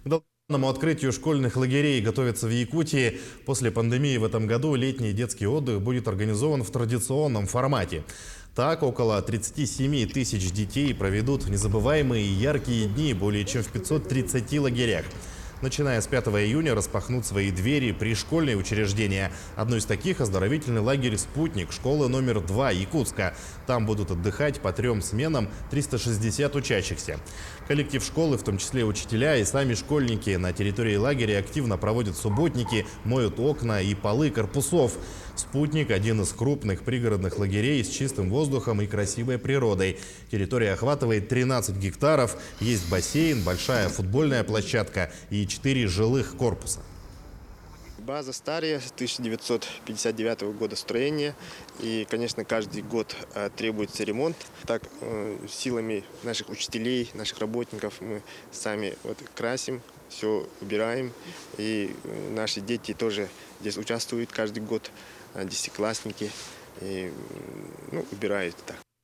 К долгожданному открытию школьных лагерей готовятся в Якутии. После пандемии в этом году летний детский отдых будет организован в традиционном формате. Так, около 37 тысяч детей проведут незабываемые и яркие дни более чем в 530 лагерях. Начиная с 5 июня распахнут свои двери пришкольные учреждения. Одно из таких – оздоровительный лагерь «Спутник» школы номер 2 Якутска. Там будут отдыхать по 3 сменам 360 учащихся. Коллектив школы, в том числе учителя и сами школьники, на территории лагеря активно проводят субботники, моют окна и полы корпусов. «Спутник» – один из крупных пригородных лагерей с чистым воздухом и красивой природой. Территория охватывает 13 гектаров, есть бассейн, большая футбольная площадка и 4 жилых корпуса. База старая, 1959 года строения. И, конечно, каждый год требуется ремонт. Так, силами наших учителей, наших работников мы сами красим, все убираем. И наши дети тоже здесь участвуют каждый год, десятиклассники. И убирают так.